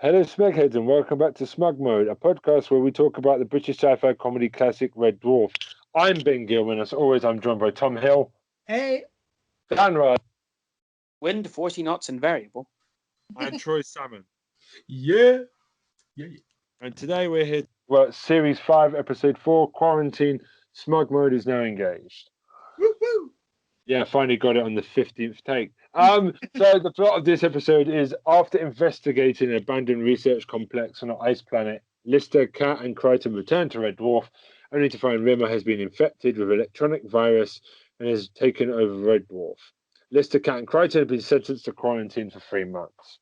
Hello, Smegheads, and welcome back to Smug Mode, a podcast where we talk about the British sci-fi comedy classic Red Dwarf. I'm Ben Gilman. As always, I'm joined by Tom Hill. Hey. Dan Ryan. Wind 40 knots and variable. And Troy Salmon. Yeah. And today we're here. Well, Series 5, Episode 4, Quarantine. Smug Mode is now engaged. Woo-hoo. Yeah, finally got it on the 15th take. So the plot of this episode is after investigating an abandoned research complex on an ice planet, Lister, Cat, and Crichton return to Red Dwarf, only to find Rimmer has been infected with electronic virus and has taken over Red Dwarf. Lister, Cat, and Crichton have been sentenced to quarantine for 3 months.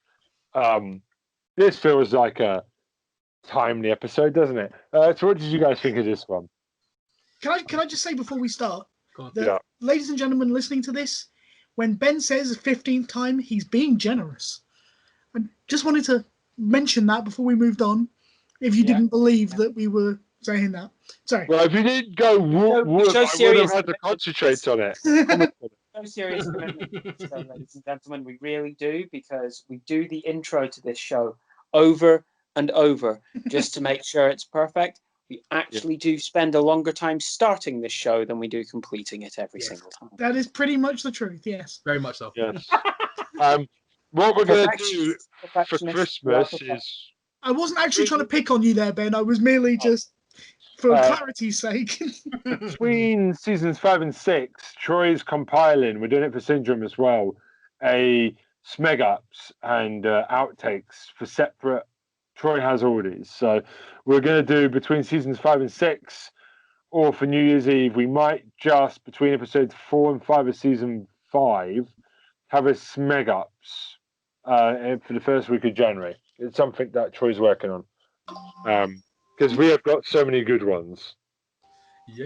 This feels like a timely episode, doesn't it? So what did you guys think of this one? Can I just say before we start that, ladies and gentlemen listening to this, when Ben says 15th time, he's being generous. I just wanted to mention that before we moved on, if you didn't believe that we were saying that. Sorry. Well, if you didn't go whoop, I would have had to concentrate on it. So serious commitment, ladies and gentlemen, we really do, because we do the intro to this show over and over just to make sure it's perfect. We actually do spend a longer time starting this show than we do completing it every single time. That is pretty much the truth, yes. Very much so. Yes. What we're going to do for Christmas is... I wasn't actually trying to pick on you there, Ben. I was merely just, for clarity's sake. Between seasons 5 and 6, Troy's compiling, we're doing it for Syndrome as well, a Smeg ups and outtakes for separate. Troy has all these. So we're going to do between seasons 5 and 6, or for New Year's Eve, we might just, between episodes 4 and 5 of season 5, have a Smeg ups for the first week of January. It's something that Troy's working on. Because we have got so many good ones. Yeah.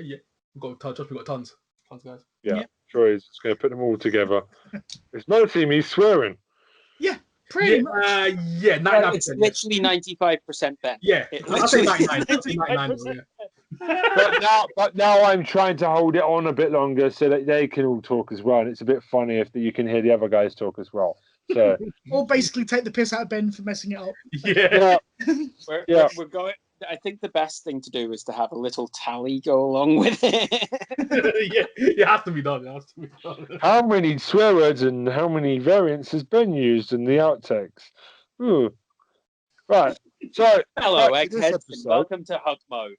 We've got tons. Tons, guys. Yeah. Troy's just going to put them all together. It's mostly me swearing. Yeah. Pretty much. 99%. It's literally 95% Ben. Yeah, I'll say 99. But now I'm trying to hold it on a bit longer so that they can all talk as well. And it's a bit funny if you can hear the other guys talk as well. So or basically take the piss out of Ben for messing it up. We're going. I think the best thing to do is to have a little tally go along with it. It has to be done. How many swear words and how many variants has Ben used in the outtakes? Ooh. Right. So, hello, eggheads, and welcome to Hug Mode.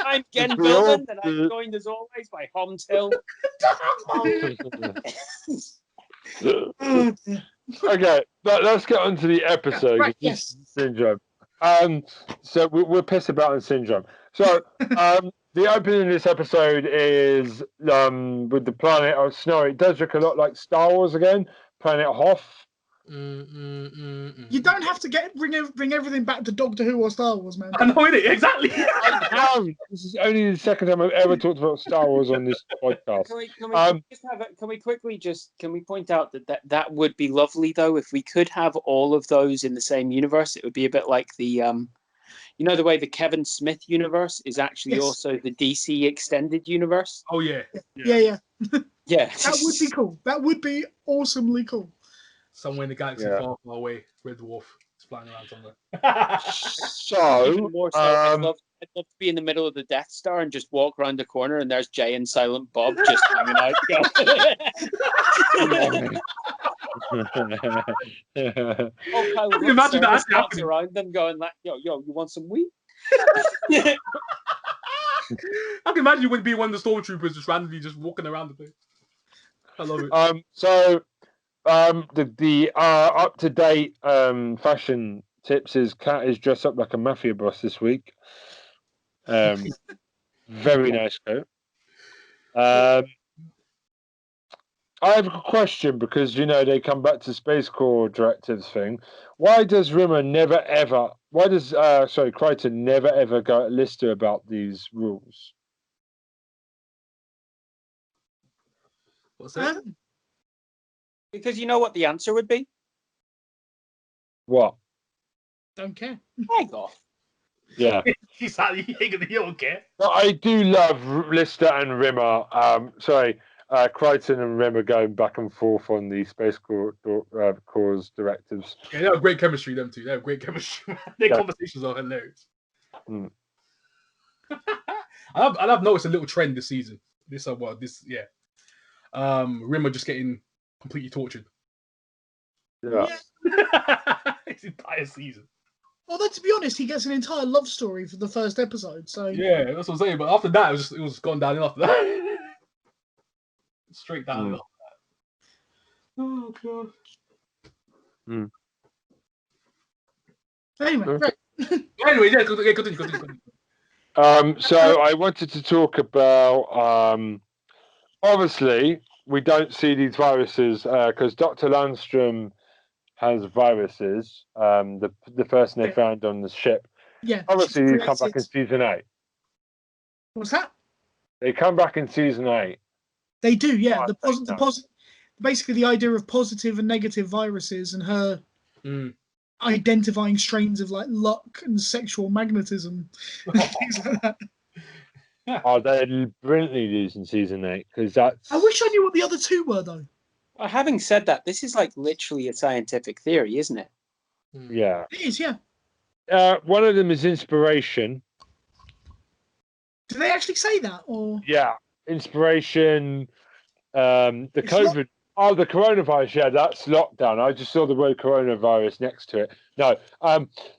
I'm Ken Billman, and I'm joined as always by Holmes Hill. Okay, let's get on to the episode. Right, yes. Syndrome. So we're pissed about in Syndrome. So the opening of this episode is with the planet of snow. It does look a lot like Star Wars again. Planet Hoth. You don't have to bring everything back to Doctor Who or Star Wars, man. I know it exactly. This is only the second time I've ever talked about Star Wars on this podcast. Can we point out that would be lovely though if we could have all of those in the same universe? It would be a bit like the the way the Kevin Smith universe is actually also the DC extended universe. Oh yeah. Yeah. Yeah. That would be cool. That would be awesomely cool. Somewhere in the galaxy far, far away, Red Dwarf is flying around somewhere. Even more so, I'd love to be in the middle of the Death Star and just walk around the corner and there's Jay and Silent Bob just hanging out. Imagine that happening around them going like, yo, you want some weed? I can imagine you would be one of the stormtroopers just randomly just walking around the place. I love it. So the up-to-date fashion tips is Kat is dressed up like a mafia boss this week. Very nice coat. I have a question because they come back to Space Corps directives thing. Why does Crichton never ever go at Lister about these rules? What's that? Because you know what the answer would be? What? Don't care. Egg off. Yeah. You don't care. But I do love Lister and Rimmer. Crichton and Rimmer going back and forth on the Space Corps directives. Yeah, they have great chemistry, them two. They have great chemistry. Their conversations are hilarious. I've noticed a little trend this season. Rimmer just getting completely tortured. Yeah. His entire season. Although, to be honest, he gets an entire love story for the first episode. So yeah, that's what I'm saying. But after that, it was gone downhill after that. Straight downhill. Oh god. Anyway, continue. So I wanted to talk about. Obviously, we don't see these viruses because Dr. Landstrom has viruses. The person they found on the ship. Yeah. Obviously, they come back in season 8. What's that? They come back in season 8. They do, yeah. Basically, the idea of positive and negative viruses and her identifying strains of like luck and sexual magnetism. Things like that. Oh, they're brilliantly used in season 8 because that's. I wish I knew what the other two were, though. Well, having said that, this is like literally a scientific theory, isn't it? Yeah. It is, yeah. One of them is inspiration. Do they actually say that, or? Yeah, inspiration. The COVID. The coronavirus. Yeah, that's lockdown. I just saw the word coronavirus next to it. No,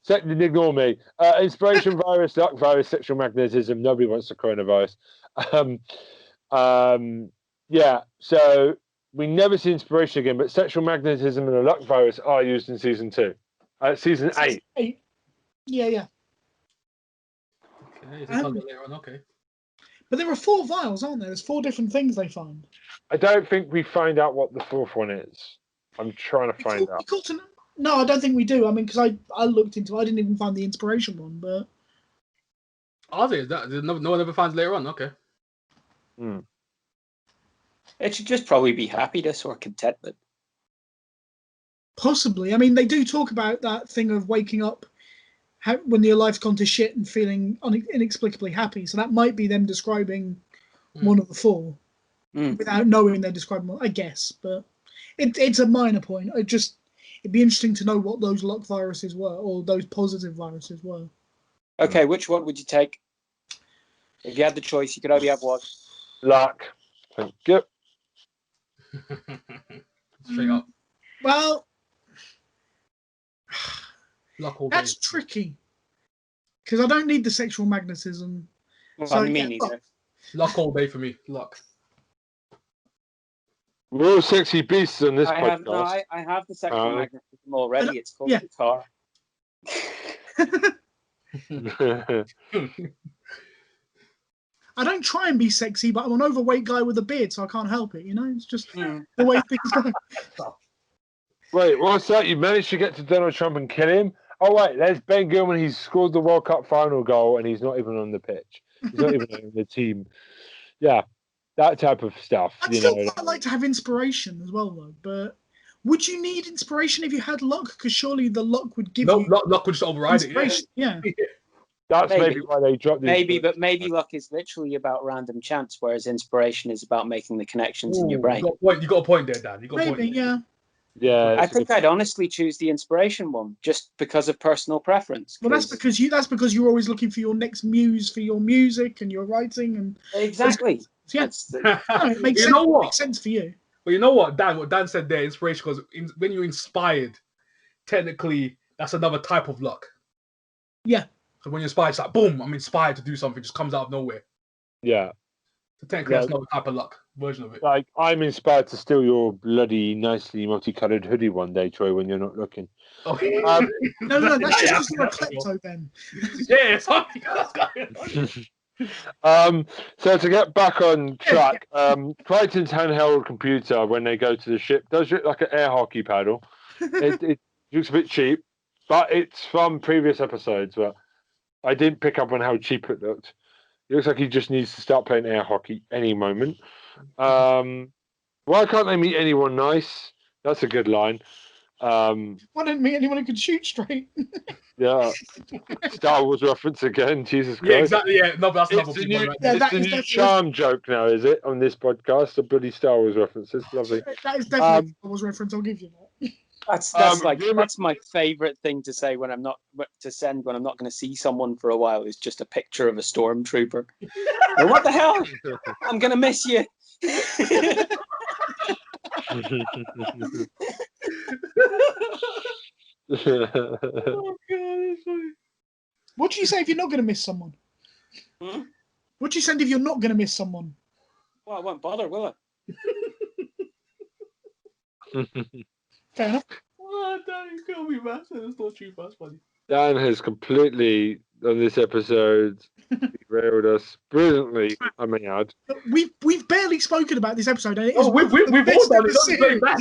second, ignore me. Inspiration virus, luck virus, sexual magnetism. Nobody wants the coronavirus. Yeah. So we never see inspiration again, but sexual magnetism and the luck virus are used in season 2. Season 8. Yeah. Okay. But there are 4 vials, aren't there? There's 4 different things they find. I don't think we find out what the 4th one is. I'm trying to find out. No, I don't think we do. I mean, because I looked into it. I didn't even find the inspiration one, but... Are they? No one ever finds later on? Okay. It should just probably be happiness or contentment. Possibly. I mean, they do talk about that thing of waking up when your life's gone to shit and feeling inexplicably happy. So that might be them describing one of the 4 without knowing they're describing one, I guess. But it's a minor point. It'd be interesting to know what those luck viruses were, or those positive viruses were. Okay, which one would you take? If you had the choice, you could only have one. Luck. Thank you. Straight up. Well, luck all day. That's tricky. Because I don't need the sexual magnetism. Well, me neither. Luck all day for me. Luck. We're all sexy beasts on this podcast. I have the sexual magnetism already. It's called guitar. I don't try and be sexy, but I'm an overweight guy with a beard, so I can't help it. You know, it's just the way things go. Wait, what's that? You managed to get to Donald Trump and kill him? Oh wait, there's Ben Gilman. He's scored the World Cup final goal, and he's not even on the pitch. He's not even on the team. Yeah, that type of stuff. I'd still quite like to have inspiration as well, though. But would you need inspiration if you had luck? Because surely the luck would give you. Luck would just override it. Yeah. That's maybe why they dropped the But maybe luck is literally about random chance, whereas inspiration is about making the connections in your brain. You got a point there, Dan. You got a point. Maybe, yeah. Yeah, I think I'd honestly choose the inspiration one just because of personal preference. Well, that's because you're always looking for your next muse for your music and your writing and exactly. Yeah, it makes sense. Know what? It makes sense for you. Well, you know what, Dan? What Dan said there, inspiration, because when you're inspired, technically that's another type of luck. Yeah. So when you're inspired, it's like boom, I'm inspired to do something, just comes out of nowhere. Yeah. So technically, that's another type of luck version of it. Like, I'm inspired to steal your bloody nicely multicolored hoodie one day, Troy, when you're not looking. No, that's just because you're a klepto, Ben. Yeah, so to get back on track, Crichton's handheld computer, when they go to the ship, does look like an air hockey paddle. It looks a bit cheap, but it's from previous episodes, but I didn't pick up on how cheap it looked. It looks like he just needs to start playing air hockey any moment. Why can't they meet anyone nice? That's a good line. I didn't meet anyone who could shoot straight. Yeah. Star Wars reference again. Jesus Christ. Yeah, exactly. Yeah, no, but that's It's another the big one. new, Right Yeah, there. it's that the is new definitely- charm joke now, is it? On this podcast, the bloody Star Wars references. Lovely. That is definitely a Star Wars reference. I'll give you that. That's my favorite thing to say when I'm not going to see someone for a while is just a picture of a stormtrooper. Well, what the hell? I'm gonna miss you. Oh, God, that's funny. What do you say if you're not going to miss someone? What do you say if you're not going to miss someone? Well, I won't bother, will I? Fair enough. Oh, Dan, you killed me, man. That's not true. That's funny. Dan has completely, on this episode, derailed us brilliantly, I may add. We've barely spoken about this episode. And it is Oh, we've all done it. That's very bad.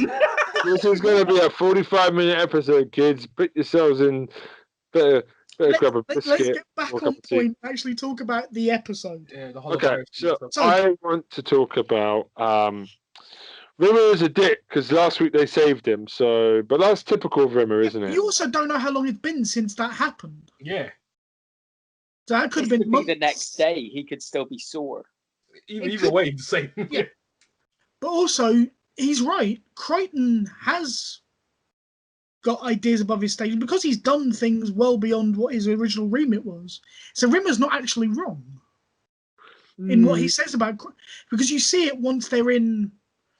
This is going to be a 45-minute episode, kids. Put yourselves in. Better grab a biscuit. Let's get back or a on cup of tea. point and actually talk about the episode. Yeah, the Okay, so So- I want to talk about Rimmer is a dick because last week they saved him. But that's typical of Rimmer, isn't it? You also don't know how long it's been since that happened. Yeah. So that could It have been could be months. the next day. He could still be sore. Either way, the same. Yeah. But also, he's right. Crichton has got ideas above his station because he's done things well beyond what his original remit was. So Rimmer's not actually wrong in what he says about, because you see it once they're in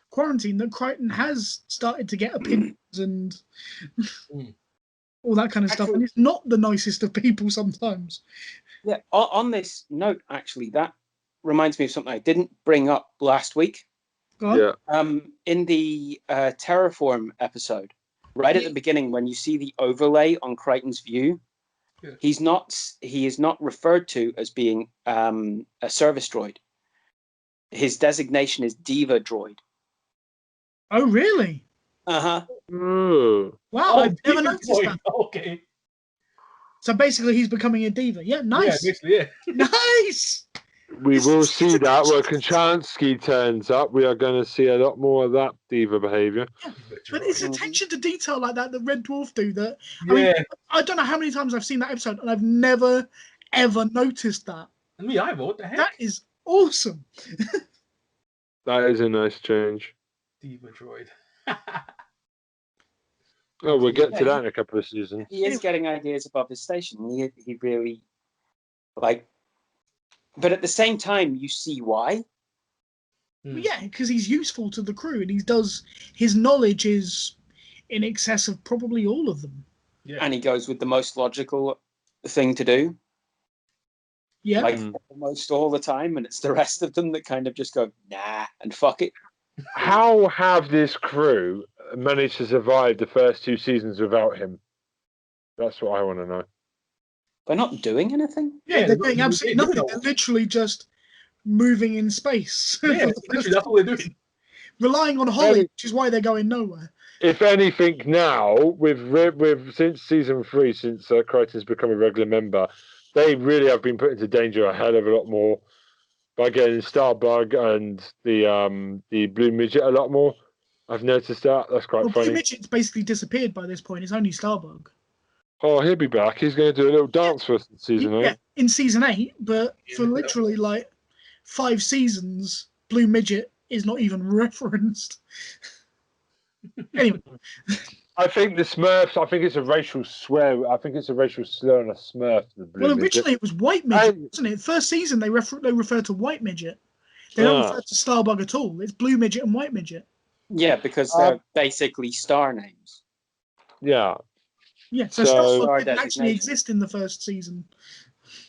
quarantine that Crichton has started to get opinions and all that kind of stuff, and it's not the nicest of people sometimes. Yeah. On this note, actually, that reminds me of something I didn't bring up last week. Go on. Yeah. In the Terraform episode, right at the beginning, when you see the overlay on Crichton's view, he is not referred to as being a service droid. His designation is Diva Droid. Oh, really? Uh-huh. Ooh. Wow, I've never noticed that. Okay. So basically, he's becoming a diva. Yeah, nice. Yeah, basically, yeah. Nice. We will see that where Kachansky turns up. We are going to see a lot more of that diva behavior. But it's attention to detail like that Red Dwarf do. That Yeah. I mean, I don't know how many times I've seen that episode, and I've never ever noticed that. Me either. What the heck? That is awesome. That is a nice change. Diva droid. Oh, we'll get to that in a couple of seasons. He is getting ideas above his station. He really, like, but at the same time, you see why. Well, yeah, because he's useful to the crew, and his knowledge is in excess of probably all of them. Yeah. And he goes with the most logical thing to do, Yeah. like almost all the time, and it's the rest of them that kind of just go, nah, and fuck it. How have this crew managed to survive the first 2 seasons without him? That's what I want to know. By not doing anything? Yeah, they're doing absolutely nothing. They're literally just moving in space. Yeah, literally, that's all they're doing. Relying on Holly, which is why they're going nowhere. If anything, now with since season 3, since Crichton's become a regular member, they really have been put into danger a hell of a lot more by getting Starbug and the Blue Midget a lot more. I've noticed that. That's quite funny. Blue Midget's basically disappeared by this point. It's only Starbug. Oh, he'll be back. He's going to do a little dance for us in season 8. Yeah, in season 8, but for literally like 5 seasons, Blue Midget is not even referenced. Anyway. I think the Smurfs, I think it's a racial swear. I think it's a racial slur on a Smurf. Well, originally it was White Midget, wasn't it? First season they refer to White Midget. They don't refer to Starbug at all. It's Blue Midget and White Midget. Yeah, because they're basically star names. Yeah. Yeah, so Starbug didn't actually exist in the first season.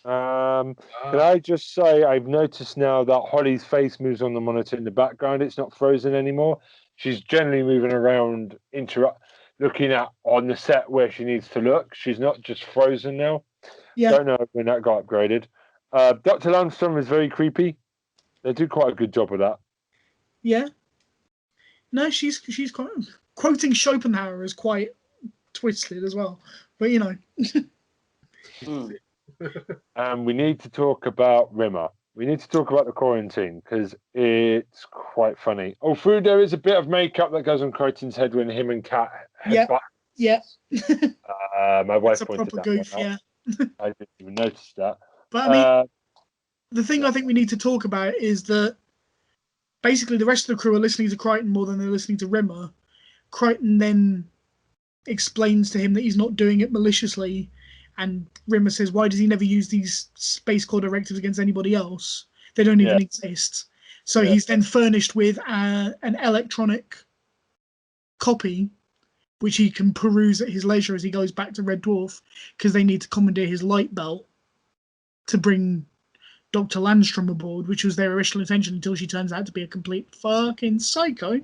Can I just say I've noticed now that Holly's face moves on the monitor in the background. It's not frozen anymore. She's generally moving around, looking at on the set where she needs to look. She's not just frozen now. Yeah. Don't know when that got upgraded. Dr. Landstrom is very creepy. They do quite a good job of that. Yeah. No, she's quite quoting Schopenhauer is quite twisted as well. But you know. And we need to talk about Rimmer. We need to talk about the quarantine because it's quite funny. Although there is a bit of makeup that goes on Crichton's head when him and Kat Yeah. My wife That's a pointed proper that goof, one out. yeah. I didn't even notice that. But I mean, the thing I think we need to talk about is that basically the rest of the crew are listening to Crichton more than they're listening to Rimmer. Crichton then explains to him that he's not doing it maliciously, and Rimmer says, why does he never use these space core directives against anybody else? They don't even exist. So he's then furnished with an electronic copy, which he can peruse at his leisure as he goes back to Red Dwarf, because they need to commandeer his light belt to bring Dr. Landstrom aboard, which was their original intention until she turns out to be a complete fucking psycho.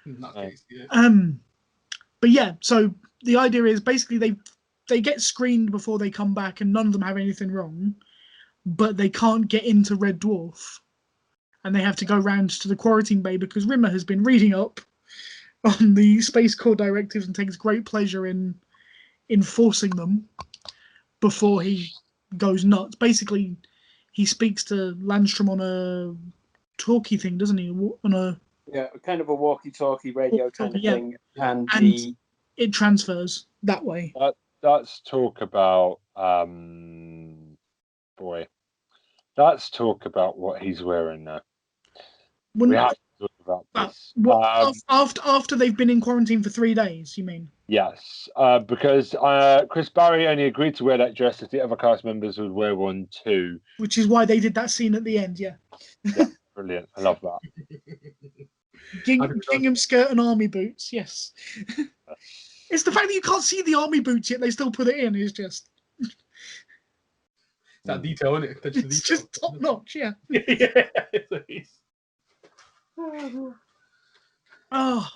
In that case, yeah. But yeah, so the idea is basically they get screened before they come back, and none of them have anything wrong, but they can't get into Red Dwarf, and they have to go round to the quarantine bay because Rimmer has been reading up on the Space Corps directives and takes great pleasure in enforcing them before he goes nuts. Basically, he speaks to Landstrom on a talkie thing, doesn't he? On a kind of a walkie-talkie radio kind of thing, and it transfers that way. Let's talk about Let's talk about what he's wearing now. We have to talk about this. After they've been in quarantine for 3 days, you mean? Yes, because Chris Barry only agreed to wear that dress if the other cast members would wear one too. Which is why they did that scene at the end, yeah. Yeah, brilliant. I love that. Gingham skirt and army boots, yes. It's the fact that you can't see the army boots yet they still put it in is just... That detail, isn't it? It's just top notch, yeah. Yeah. Oh,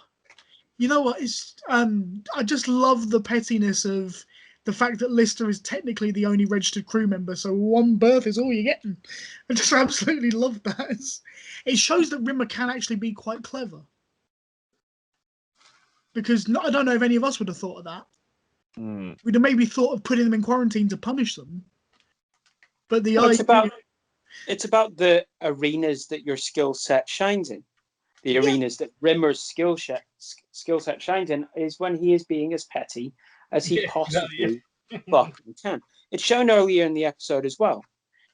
you know what? It's I just love the pettiness of the fact that Lister is technically the only registered crew member, so one berth is all you're getting. I just absolutely love that. It shows that Rimmer can actually be quite clever. Because I don't know if any of us would have thought of that. We'd have maybe thought of putting them in quarantine to punish them. But it's about the arenas that your skill set shines in. The arenas that Rimmer's skill set shines in is when he is being as petty as he possibly fucking can. It's shown earlier in the episode as well.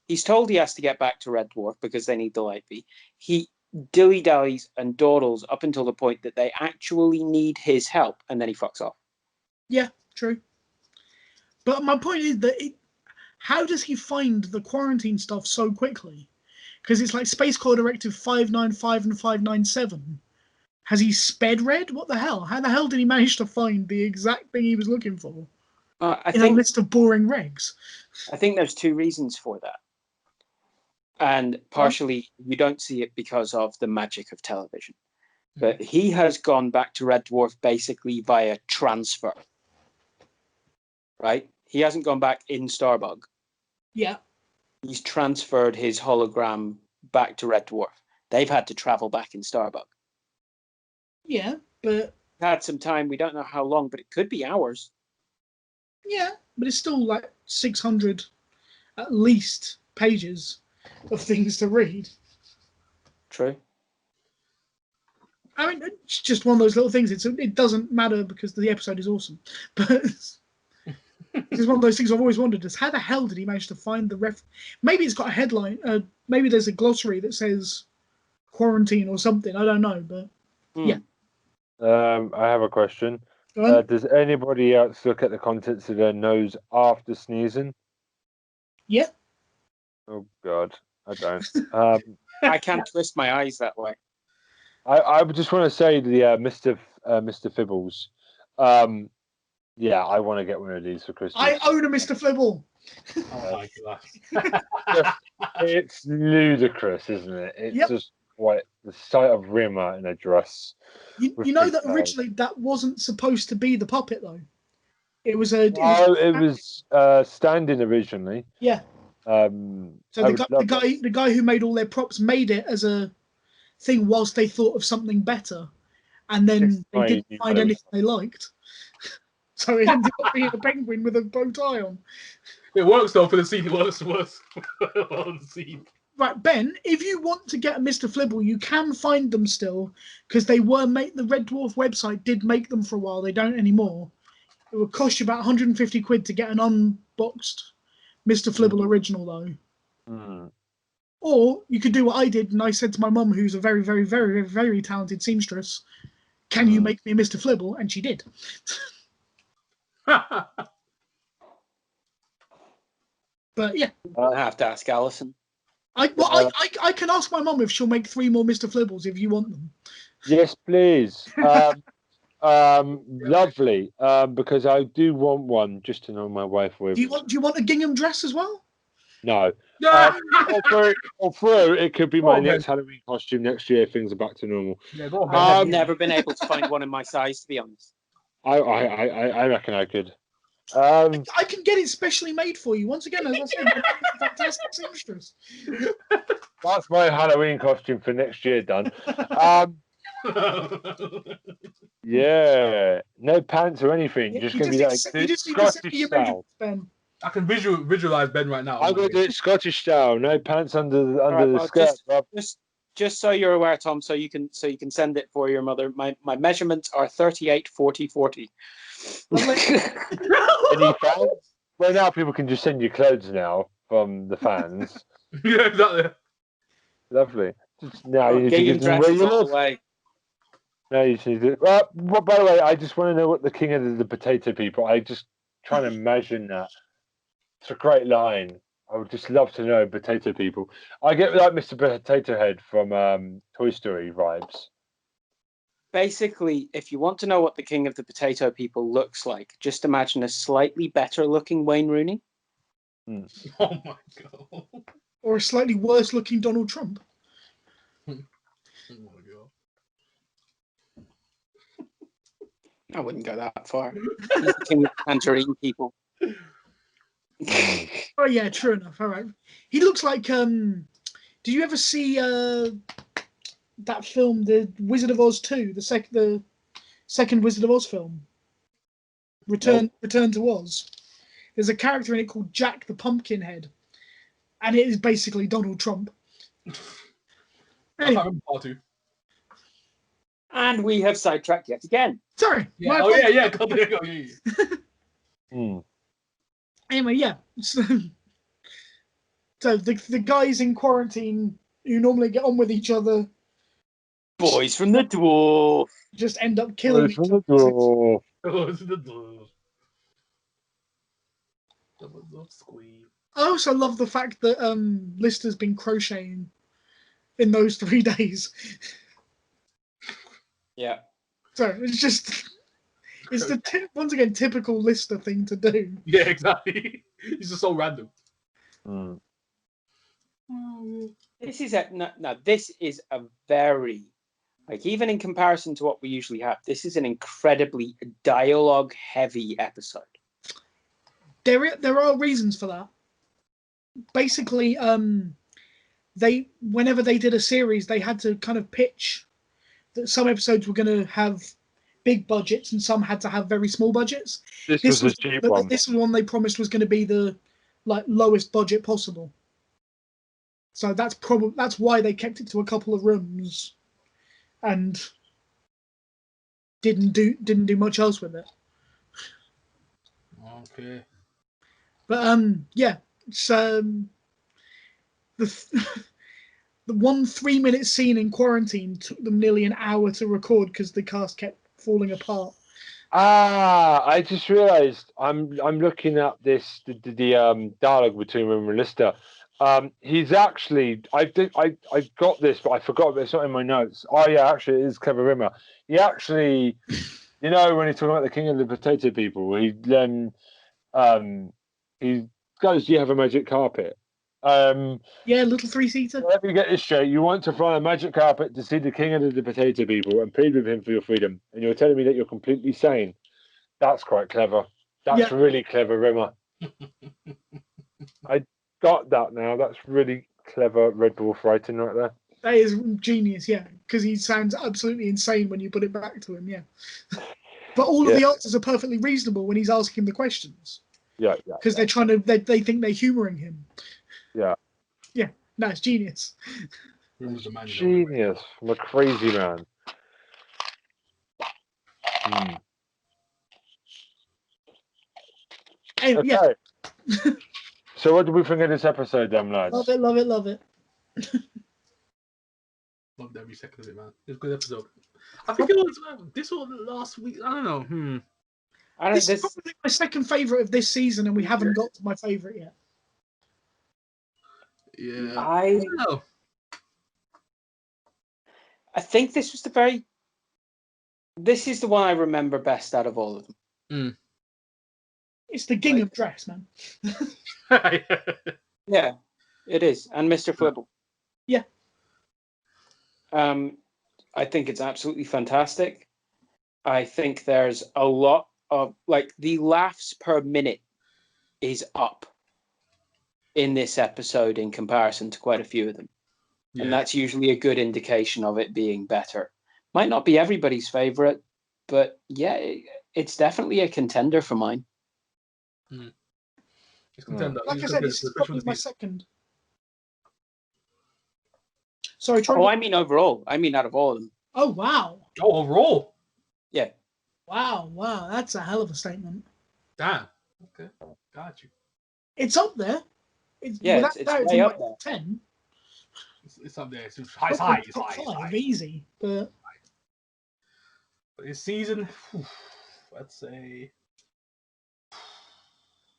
He's told he has to get back to Red Dwarf because they need the light beam. He dilly-dallies and dawdles up until the point that they actually need his help, and then he fucks off. Yeah, true. But my point is that how does he find the quarantine stuff so quickly? Because it's like Space Corps Directive 595 and 597. Has he sped read? What the hell? How the hell did he manage to find the exact thing he was looking for in a list of boring regs? I think there's two reasons for that. And partially, you don't see it because of the magic of television. But he has gone back to Red Dwarf basically via transfer. Right? He hasn't gone back in Starbug. Yeah. He's transferred his hologram back to Red Dwarf. They've had to travel back in Starbug. Yeah, but... Had some time. We don't know how long, but it could be hours. Yeah, but it's still like 600 at least pages of things to read. True. I mean, it's just one of those little things. It doesn't matter because the episode is awesome. But it's one of those things I've always wondered is how the hell did he manage to find the Maybe it's got a headline. Maybe there's a glossary that says quarantine or something. I don't know, but yeah. I have a question. Does anybody else look at the contents of their nose after sneezing? Yeah. Oh God, I don't. I can't twist my eyes that way. I just want to say the Mr. Fibbles. Yeah, I want to get one of these for Christmas. I own a Mr. Flibble. Oh my God. It's ludicrous, isn't it? It's just quite the sight of Rimmer in a dress. You know that originally that wasn't supposed to be the puppet though. It was it was standing originally. Yeah. So the guy who made all their props made it as a thing whilst they thought of something better, and then they didn't find anything they liked. So it ended up being a penguin with a bow tie on. It works though for the scene. It works on the scene. Right, Ben, if you want to get a Mr. Flibble, you can find them still because they were made. The Red Dwarf website did make them for a while. They don't anymore. It would cost you about 150 quid to get an unboxed Mr. Flibble original, though. Mm. Or you could do what I did, and I said to my mum, who's a very, very, very, very talented seamstress, "Can you make me a Mr. Flibble?" And she did. But yeah, I'll have to ask Alison. I can ask my mum if she'll make 3 more Mr. Flibbles if you want them. Yes, please. Lovely. Because I do want one just to know my wife with. Do you want a gingham dress as well? No. Although it could be my next Halloween costume next year if things are back to normal. Yeah, go on, I've never been able to find one in my size, to be honest. I reckon I could. I can get it specially made for you. Once again, as I said, fantastic seamstress. That's my Halloween costume for next year done. Yeah, no pants or anything. Just gonna be like Scottish style. I can visualize Ben right now. I'm gonna do it Scottish style. No pants under the skirt. Just so you're aware, Tom, so you can send it for your mother. My measurements are 38, 40, 40. Any fans? Well, now people can just send you clothes now from the fans. Yeah, exactly. Lovely. Now you need to give them where you live. Now you need to. Well, by the way, I just want to know what the king of the potato people. I just trying to imagine that. It's a great line. I would just love to know potato people. I get like Mr. Potato Head from Toy Story vibes. Basically, if you want to know what the king of the potato people looks like, just imagine a slightly better looking Wayne Rooney. Oh my god. Or a slightly worse looking Donald Trump. Oh my god. I wouldn't go that far. He's the king of the tangerine people. Oh yeah, true enough. All right. He looks like did you ever see that film, The Wizard of Oz 2, the second Wizard of Oz film? Return to Oz. There's a character in it called Jack the Pumpkinhead. And it is basically Donald Trump. Anyway. I can't remember and we have sidetracked yet again. Sorry. Yeah. Anyway, yeah. So the guys in quarantine who normally get on with each other, boys from the Dwarf, just end up killing each other. Boys from the Dwarf. I also love the fact that Lister's been crocheting in those 3 days. Yeah. So it's the once again typical Lister thing to do. Yeah, exactly. It's just so random. This is this is a very, like, even in comparison to what we usually have, this is an incredibly dialogue heavy episode. There are reasons for that. Basically, whenever they did a series, they had to kind of pitch that some episodes were going to have big budgets and some had to have very small budgets. This was a cheap one. This was one they promised was going to be the lowest budget possible. So that's why they kept it to a couple of rooms, and didn't do much else with it. Okay. But yeah, it's the one 3-minute scene in quarantine took them nearly an hour to record because the cast kept falling apart. I just realised I'm looking at this the dialogue between Rim and Lister. He's actually I got this, but I forgot. But it's not in my notes. Oh yeah, actually, it is Clever Rimmer. He actually, when he's talking about the king of the potato people, he then he goes, "Do you have a magic carpet?" Yeah, little 3-seater. Let me get this straight. You want to fly a magic carpet to see the king of the potato people and plead with him for your freedom, and you're telling me that you're completely sane. That's quite clever. That's really clever, Rimmer. I got that now. That's really clever Red Dwarf writing right there. That is genius, yeah, because he sounds absolutely insane when you put it back to him, yeah. But all of the answers are perfectly reasonable when he's asking the questions. Yeah. Because they're trying to, they think they're humouring him. Yeah. Yeah, no, it's genius. Genius. I'm a crazy man. Anyway, Okay. yeah. So what do we think of this episode, then, lads? Love it, love it, love it. Loved every second of it, man. It was a good episode. I think it was this or last week. I don't know. This is probably my second favourite of this season, and we haven't got to my favourite yet. Yeah. I don't know. I think this was this is the one I remember best out of all of them. It's the gingham dress, man. Yeah, it is. And Mr. Flibble. Yeah. I think it's absolutely fantastic. I think there's a lot of the laughs per minute is up in this episode in comparison to quite a few of them. Yeah. And that's usually a good indication of it being better. Might not be everybody's favorite, but yeah, it's definitely a contender for mine. It's contender. Like I said, this is probably my second. Sorry, Troy. Oh, I mean overall. I mean out of all of them. Oh, wow. Oh, overall? Yeah. Wow. That's a hell of a statement. Damn. Okay. Got you. It's up there. It's way up there. 10. It's up there. It's high. It's high. Easy. But this season, let's say...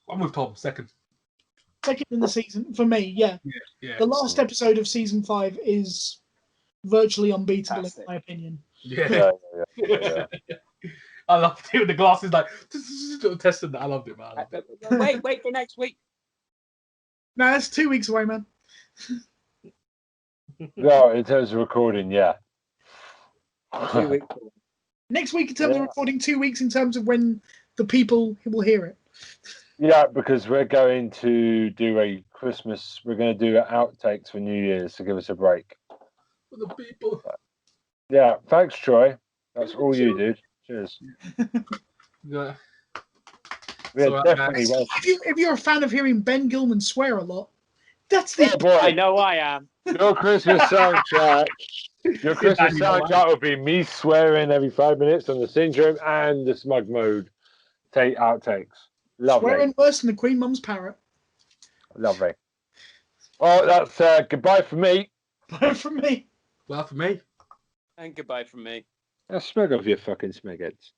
I'm with Tom, second. Second in the season, for me, yeah. Yeah. The last episode of season 5 is virtually unbeatable, in my opinion. Yeah. I loved it with the glasses, like, testing that. I loved it, man. Wait for next week. No, that's 2 weeks away, man. No, in terms of recording, yeah. 2 weeks. Next week in terms of recording, 2 weeks in terms of when the people will hear it. Yeah, because we're going to do we're going to do outtakes for New Year's to give us a break. For the people. Yeah, thanks, Troy. That's all you, dude. Cheers. Yeah. Definitely. If you're a fan of hearing Ben Gilman swear a lot, that's the. Oh, boy. I know I am. Your Christmas soundtrack. Your Christmas soundtrack will be me swearing every 5 minutes on the Syndrome and the Smug mode outtakes. Lovely. Swearing worse than the Queen Mum's parrot. Lovely. Well, that's goodbye from me. Bye from me. Well, for me. And goodbye from me. Smeg off your fucking smegheads.